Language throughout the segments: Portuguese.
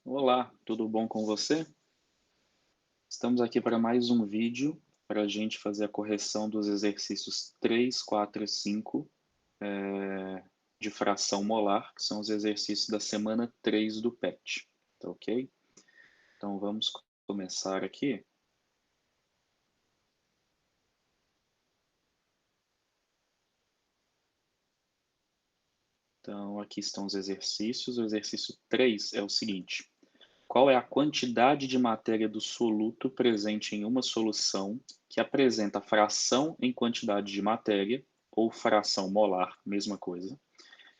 Olá, tudo bom com você? Estamos aqui para mais um vídeo para a gente fazer a correção dos exercícios 3, 4 e 5 de fração molar, que são os exercícios da semana 3 do PET, tá ok? Então vamos começar aqui. Então aqui estão os exercícios. O exercício 3 é o seguinte: qual é a quantidade de matéria do soluto presente em uma solução que apresenta fração em quantidade de matéria, ou fração molar, mesma coisa,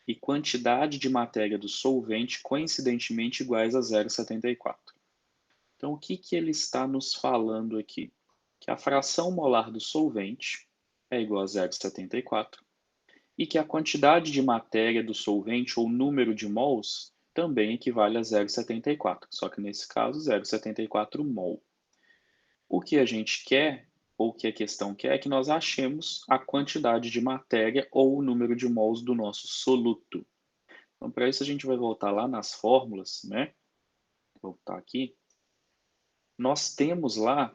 e quantidade de matéria do solvente coincidentemente iguais a 0,74. Então, o que ele está nos falando aqui? Que a fração molar do solvente é igual a 0,74 e que a quantidade de matéria do solvente, ou número de mols, também equivale a 0,74, só que nesse caso 0,74 mol. O que a gente quer, ou o que a questão quer, é que nós achemos a quantidade de matéria ou o número de mols do nosso soluto. Então, para isso, a gente vai voltar lá nas fórmulas, né? Vou voltar aqui. Nós temos lá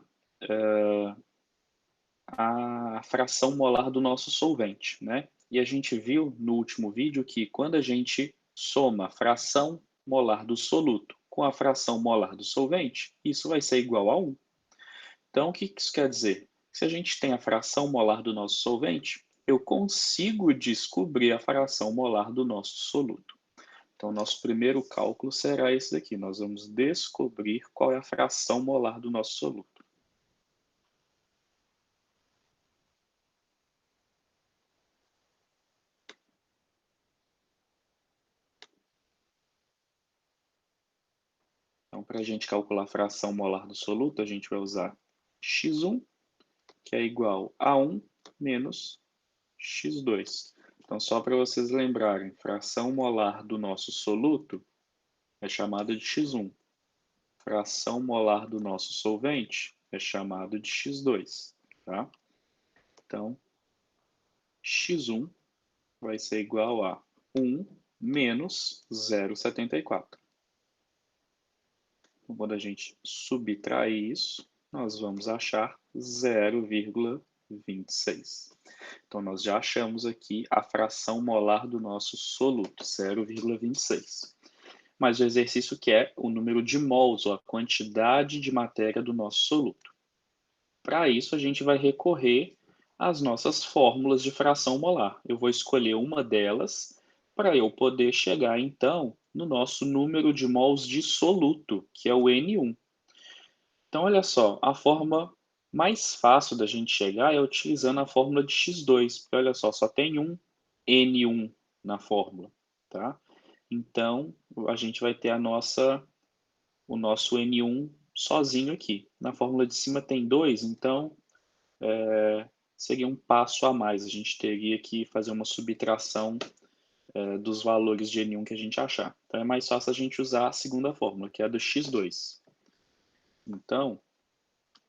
a fração molar do nosso solvente, né? E a gente viu no último vídeo que quando a gente soma a fração molar do soluto com a fração molar do solvente, isso vai ser igual a 1. Então, o que isso quer dizer? Se a gente tem a fração molar do nosso solvente, eu consigo descobrir a fração molar do nosso soluto. Então, nosso primeiro cálculo será esse daqui. Nós vamos descobrir qual é a fração molar do nosso soluto. Então, para a gente calcular a fração molar do soluto, a gente vai usar x1, que é igual a 1 menos x2. Então, só para vocês lembrarem, fração molar do nosso soluto é chamada de x1. Fração molar do nosso solvente é chamado de x2. Tá? Então, x1 vai ser igual a 1 menos 0,74. Então, quando a gente subtrair isso, nós vamos achar 0,26. Então, nós já achamos aqui a fração molar do nosso soluto, 0,26. Mas o exercício quer o número de mols, ou a quantidade de matéria do nosso soluto. Para isso, a gente vai recorrer às nossas fórmulas de fração molar. Eu vou escolher uma delas para eu poder chegar, então, no nosso número de mols de soluto, que é o N1. Então, olha só, a forma mais fácil da gente chegar é utilizando a fórmula de x2, porque olha só tem um N1 na fórmula, tá? Então, a gente vai ter o nosso N1 sozinho aqui. Na fórmula de cima tem 2, então seria um passo a mais. A gente teria que fazer uma subtração dos valores de N1 que a gente achar. Então, é mais fácil a gente usar a segunda fórmula, que é a do x2. Então,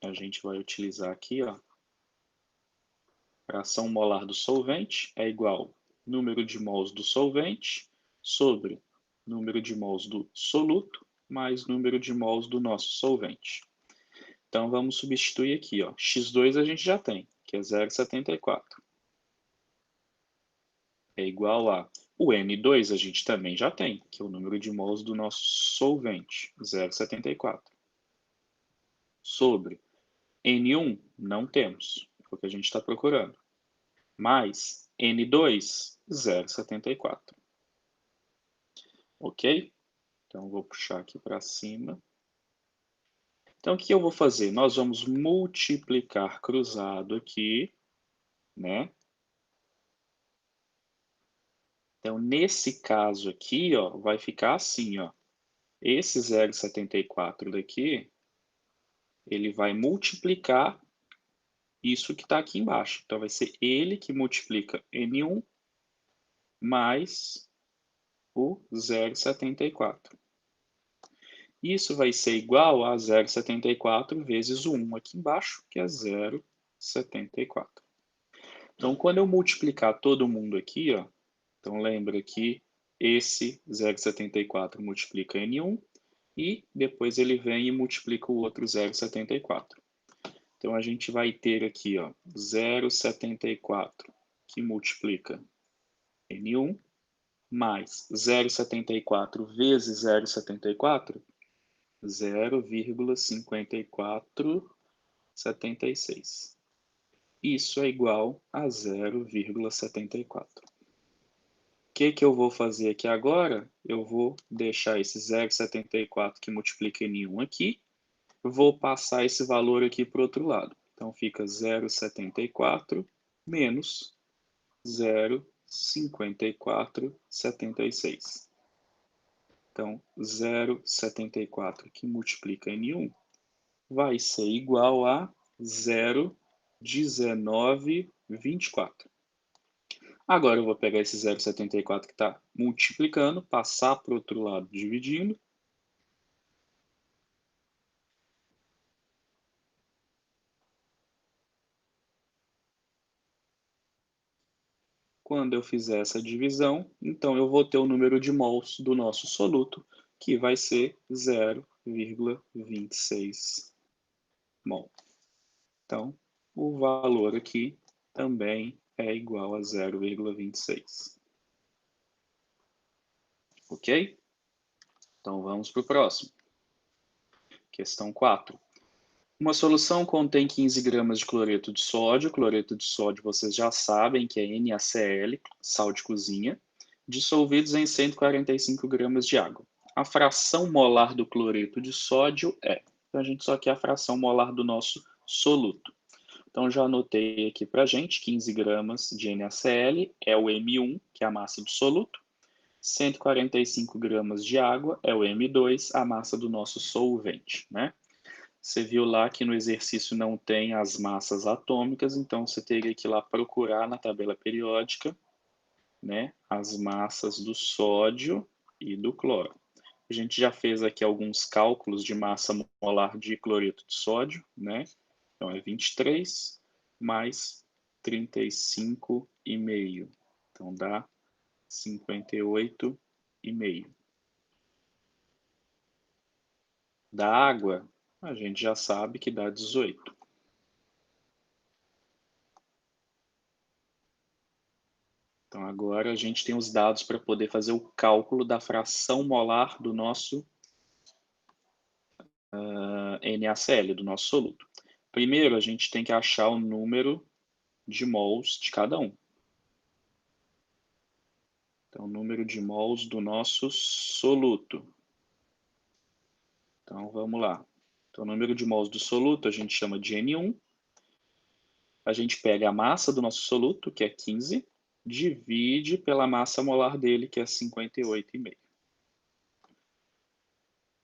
a gente vai utilizar aqui, ó, fração molar do solvente é igual número de mols do solvente sobre número de mols do soluto mais número de mols do nosso solvente. Então, vamos substituir aqui, ó. X2 a gente já tem, que é 0,74. É igual a... O N2 a gente também já tem, que é o número de mols do nosso solvente, 0,74. Sobre N1, não temos, é o que a gente está procurando. Mais N2, 0,74. Ok? Então, vou puxar aqui para cima. Então, o que eu vou fazer? Nós vamos multiplicar cruzado aqui, né? Então, nesse caso aqui, ó, vai ficar assim, ó. Esse 0,74 daqui, ele vai multiplicar isso que está aqui embaixo. Então, vai ser ele que multiplica N1 mais o 0,74. Isso vai ser igual a 0,74 vezes o 1 aqui embaixo, que é 0,74. Então, quando eu multiplicar todo mundo aqui, ó, então lembra que esse 0,74 multiplica N1 e depois ele vem e multiplica o outro 0,74. Então, a gente vai ter aqui, ó, 0,74 que multiplica N1, mais 0,74 vezes 0,74, 0,5476. Isso é igual a 0,74. O que eu vou fazer aqui agora? Eu vou deixar esse 0,74 que multiplica N1 aqui, vou passar esse valor aqui para o outro lado. Então, fica 0,74 menos 0,5476. Então, 0,74 que multiplica N1 vai ser igual a 0,1924. Agora eu vou pegar esse 0,74 que está multiplicando, passar para o outro lado dividindo. Quando eu fizer essa divisão, então eu vou ter o número de mols do nosso soluto, que vai ser 0,26 mol. Então, o valor aqui também é igual a 0,26. Ok? Então, vamos para o próximo. Questão 4. Uma solução contém 15 gramas de cloreto de sódio. Cloreto de sódio, vocês já sabem que é NaCl, sal de cozinha, dissolvidos em 145 gramas de água. A fração molar do cloreto de sódio é... Então, a gente só quer a fração molar do nosso soluto. Então, já anotei aqui para a gente, 15 gramas de NaCl é o M1, que é a massa do soluto. 145 gramas de água é o M2, a massa do nosso solvente, né? Você viu lá que no exercício não tem as massas atômicas, então você teria que ir lá procurar na tabela periódica, né, as massas do sódio e do cloro. A gente já fez aqui alguns cálculos de massa molar de cloreto de sódio, né? Então é 23 mais 35,5. Então dá 58,5. Da água, a gente já sabe que dá 18. Então, agora a gente tem os dados para poder fazer o cálculo da fração molar do nosso NaCl, do nosso soluto. Primeiro, a gente tem que achar o número de mols de cada um. Então, o número de mols do nosso soluto. Então, vamos lá. Então, o número de mols do soluto a gente chama de N1. A gente pega a massa do nosso soluto, que é 15, divide pela massa molar dele, que é 58,5.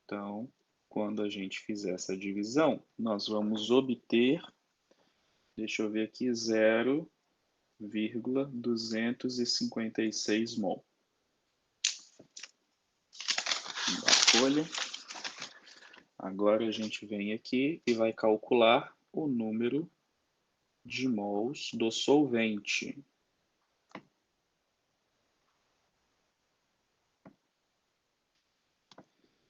Então, quando a gente fizer essa divisão, nós vamos obter, deixa eu ver aqui, 0,256 mol. Da folha. Agora a gente vem aqui e vai calcular o número de mols do solvente.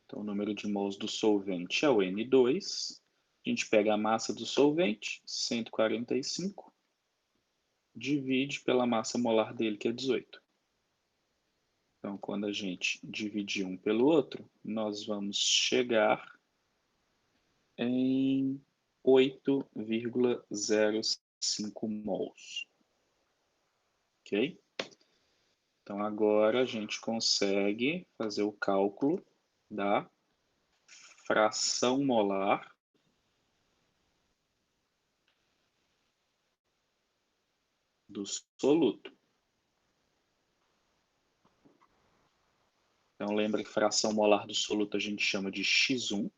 Então, o número de mols do solvente é o N2. A gente pega a massa do solvente, 145, divide pela massa molar dele, que é 18. Então, quando a gente dividir um pelo outro, nós vamos chegar em 8,05 mols. Ok? Então, agora a gente consegue fazer o cálculo da fração molar do soluto. Então, lembra que fração molar do soluto a gente chama de X1,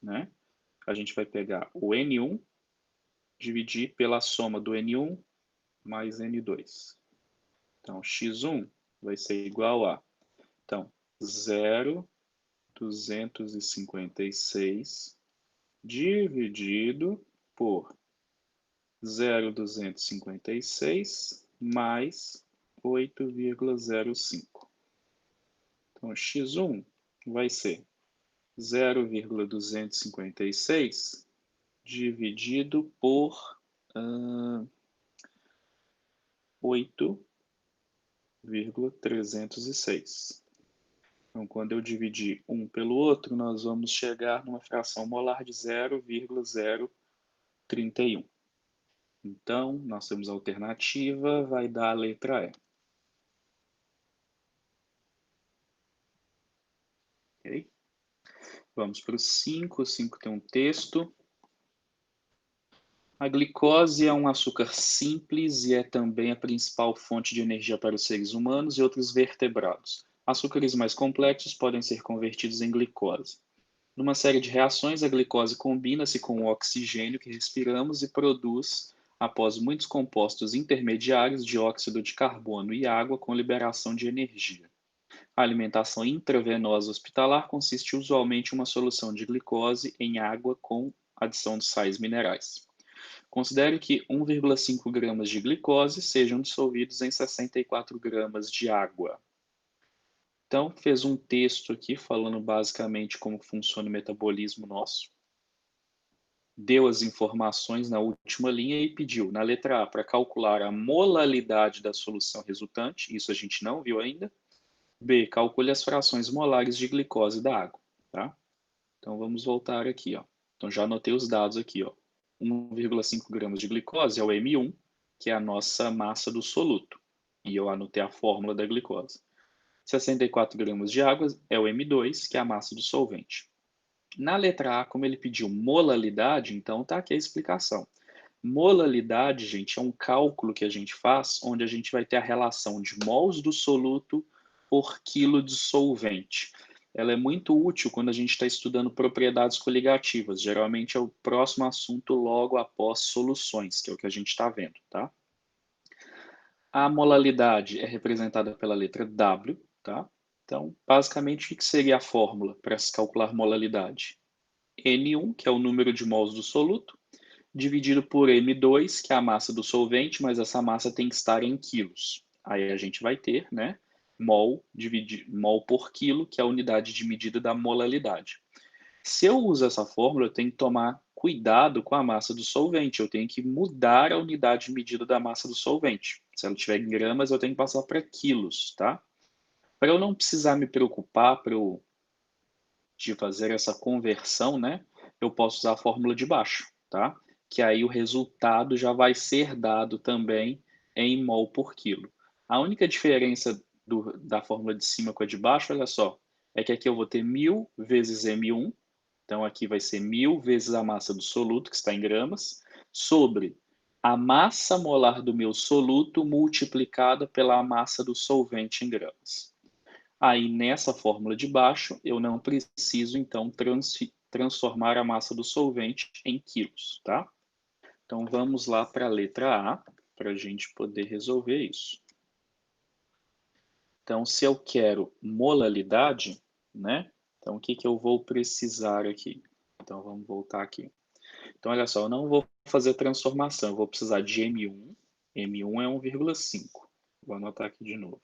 né? A gente vai pegar o N1, dividir pela soma do N1 mais N2. Então, X1 vai ser igual a, então, 0,256 dividido por 0,256 mais 8,05. Então, X1 vai ser 0,256 dividido por 8,306. Então, quando eu dividir um pelo outro, nós vamos chegar numa fração molar de 0,031. Então, nós temos a alternativa, vai dar a letra E. Okay? Vamos para o 5. O 5 tem um texto. A glicose é um açúcar simples e é também a principal fonte de energia para os seres humanos e outros vertebrados. Açúcares mais complexos podem ser convertidos em glicose. Numa série de reações, a glicose combina-se com o oxigênio que respiramos e produz, após muitos compostos intermediários, dióxido de carbono e água com liberação de energia. A alimentação intravenosa hospitalar consiste usualmente em uma solução de glicose em água com adição de sais minerais. Considere que 1,5 gramas de glicose sejam dissolvidos em 64 gramas de água. Então, fez um texto aqui falando basicamente como funciona o metabolismo nosso. Deu as informações na última linha e pediu, na letra A, para calcular a molalidade da solução resultante, isso a gente não viu ainda. B, calcule as frações molares de glicose da água, tá? Então, vamos voltar aqui, ó. Então, já anotei os dados aqui, ó. 1,5 gramas de glicose é o M1, que é a nossa massa do soluto. E eu anotei a fórmula da glicose. 64 gramas de água é o M2, que é a massa do solvente. Na letra A, como ele pediu molalidade, então tá aqui a explicação. Molalidade, gente, é um cálculo que a gente faz, onde a gente vai ter a relação de mols do soluto por quilo de solvente. Ela é muito útil quando a gente está estudando propriedades coligativas. Geralmente é o próximo assunto logo após soluções, que é o que a gente está vendo, tá? A molalidade é representada pela letra W, tá? Então, basicamente, o que seria a fórmula para se calcular molalidade? N1, que é o número de mols do soluto, dividido por M2, que é a massa do solvente, mas essa massa tem que estar em quilos. Aí a gente vai ter, né, mol por quilo, que é a unidade de medida da molalidade. Se eu uso essa fórmula, eu tenho que tomar cuidado com a massa do solvente. Eu tenho que mudar a unidade de medida da massa do solvente. Se ela tiver em gramas, eu tenho que passar para quilos, tá? Para eu não precisar me preocupar de fazer essa conversão, né, eu posso usar a fórmula de baixo, tá? Que aí o resultado já vai ser dado também em mol por quilo. A única diferença da fórmula de cima com a de baixo, olha só, é que aqui eu vou ter 1000 vezes M1, então aqui vai ser 1000 vezes a massa do soluto, que está em gramas, sobre a massa molar do meu soluto multiplicada pela massa do solvente em gramas. Aí, nessa fórmula de baixo, eu não preciso, então, transformar a massa do solvente em quilos, tá? Então, vamos lá para a letra A, para a gente poder resolver isso. Então, se eu quero molalidade, né? Então, o que eu vou precisar aqui? Então, vamos voltar aqui. Então, olha só, eu não vou fazer transformação, eu vou precisar de M1. M1 é 1,5. Vou anotar aqui de novo.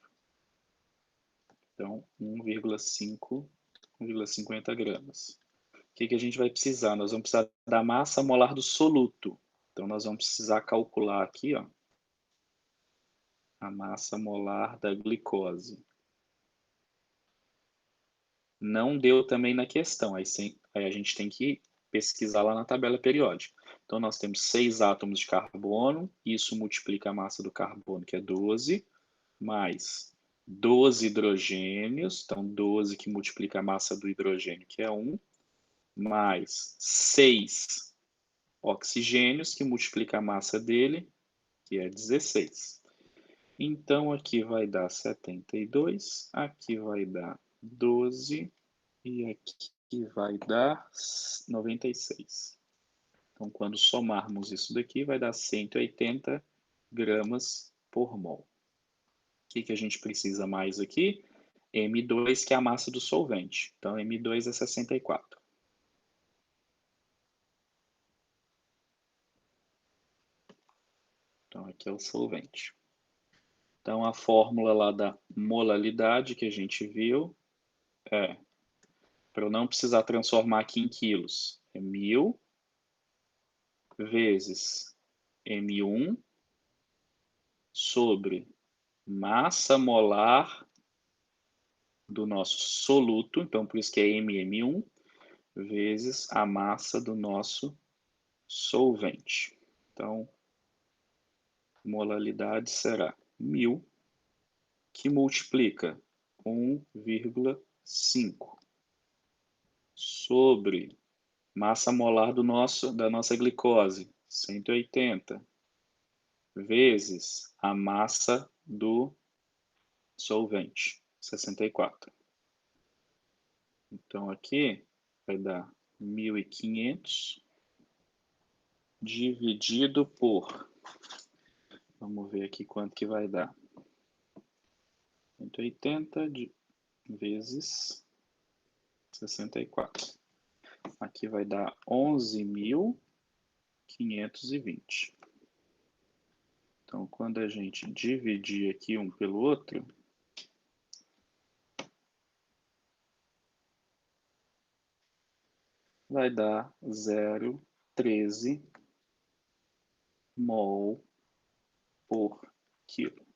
Então, 1,50 gramas. O que a gente vai precisar? Nós vamos precisar da massa molar do soluto. Então, nós vamos precisar calcular aqui, ó, a massa molar da glicose. Não deu também na questão, aí a gente tem que pesquisar lá na tabela periódica. Então, nós temos 6 átomos de carbono, isso multiplica a massa do carbono, que é 12, mais 12 hidrogênios, então 12 que multiplica a massa do hidrogênio, que é 1, mais 6 oxigênios, que multiplica a massa dele, que é 16. Então, aqui vai dar 72, aqui vai dar 12 e aqui vai dar 96. Então, quando somarmos isso daqui, vai dar 180 gramas por mol. O que a gente precisa mais aqui? M2, que é a massa do solvente. Então, M2 é 64. Então, aqui é o solvente. Então, a fórmula lá da molalidade que a gente viu é para eu não precisar transformar aqui em quilos, é 1.000 vezes M1 sobre massa molar do nosso soluto, então por isso que é MM1, vezes a massa do nosso solvente. Então, molalidade será 1.000, que multiplica 1,5 sobre massa molar da nossa glicose, 180, vezes a massa do solvente, 64. Então, aqui vai dar 1.500 dividido por... Vamos ver aqui quanto que vai dar. 180 vezes 64. Aqui vai dar 11.520. Então, quando a gente dividir aqui um pelo outro, vai dar 0,13 mol por quilo.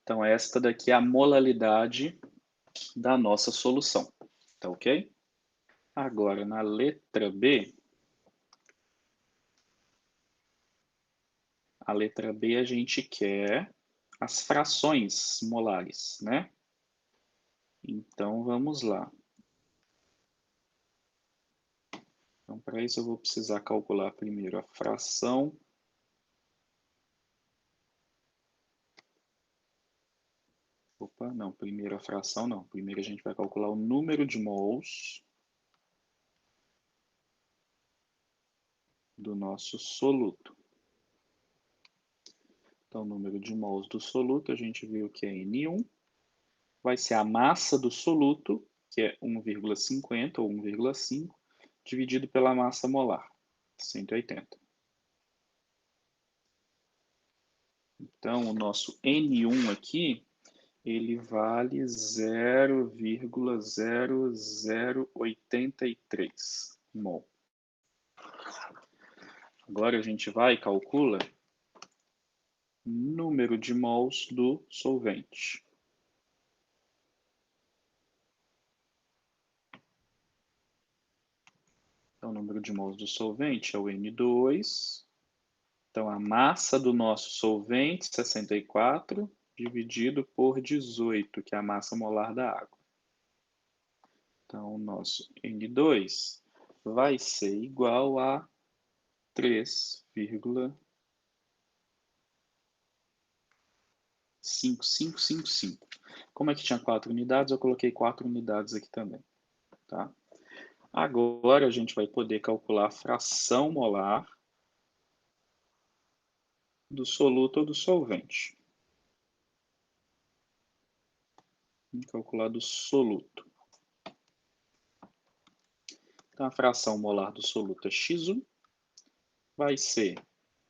Então, esta daqui é a molalidade da nossa solução. Tá ok? Agora, na letra B, a letra B a gente quer as frações molares, né? Então, vamos lá. Então, para isso eu vou precisar calcular primeiro a fração. Opa, não, primeiro a fração não. Primeiro a gente vai calcular o número de mols do nosso soluto. Então, o número de mols do soluto, a gente viu que é N1. Vai ser a massa do soluto, que é 1,50 ou 1,5, dividido pela massa molar, 180. Então, o nosso N1 aqui, ele vale 0,0083 mol. Agora a gente vai e calcula número de mols do solvente. Então, o número de mols do solvente é o N2. Então, a massa do nosso solvente, 64, dividido por 18, que é a massa molar da água. Então, o nosso N2 vai ser igual a 3,5555. Como é que tinha 4 unidades, eu coloquei 4 unidades aqui também. Tá? Agora, a gente vai poder calcular a fração molar do soluto ou do solvente. Vamos calcular do soluto. Então, a fração molar do soluto é X1, vai ser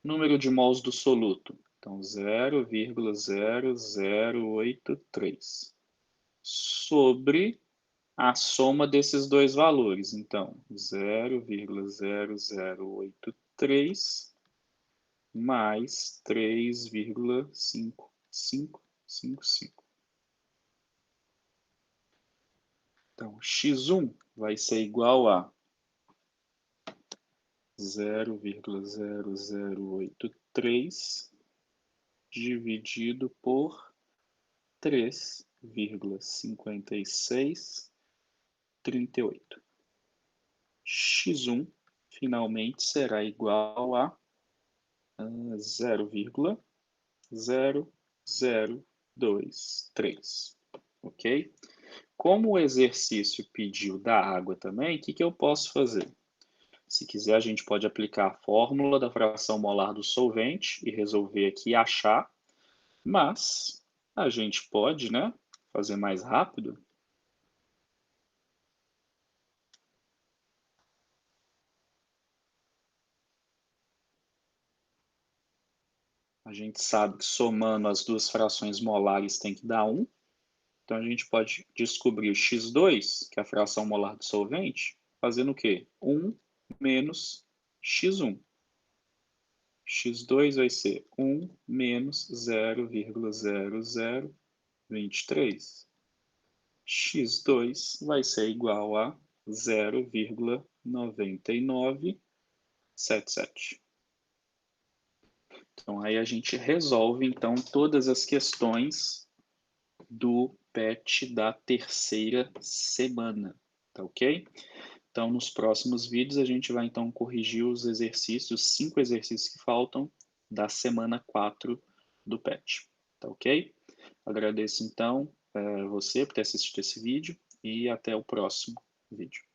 número de mols do soluto, então 0,0083, sobre a soma desses dois valores, então 0,0083 mais 3,5555. Então, x1 vai ser igual a 0,0083 dividido por 3,5638. X1 finalmente será igual a 0,0023. Ok? Como o exercício pediu da água também, o que eu posso fazer? Se quiser, a gente pode aplicar a fórmula da fração molar do solvente e resolver aqui e achar, mas a gente pode, né, fazer mais rápido. A gente sabe que somando as duas frações molares tem que dar 1. Então, a gente pode descobrir o x2, que é a fração molar do solvente, fazendo o quê? 1 menos x1. x2 vai ser 1 menos 0,0023. x2 vai ser igual a 0,9977. Então, aí a gente resolve, então, todas as questões do PET da terceira semana, tá ok? Então, nos próximos vídeos, a gente vai, então, corrigir os exercícios, os 5 exercícios que faltam da semana 4 do PET, tá ok? Agradeço, então, você por ter assistido esse vídeo e até o próximo vídeo.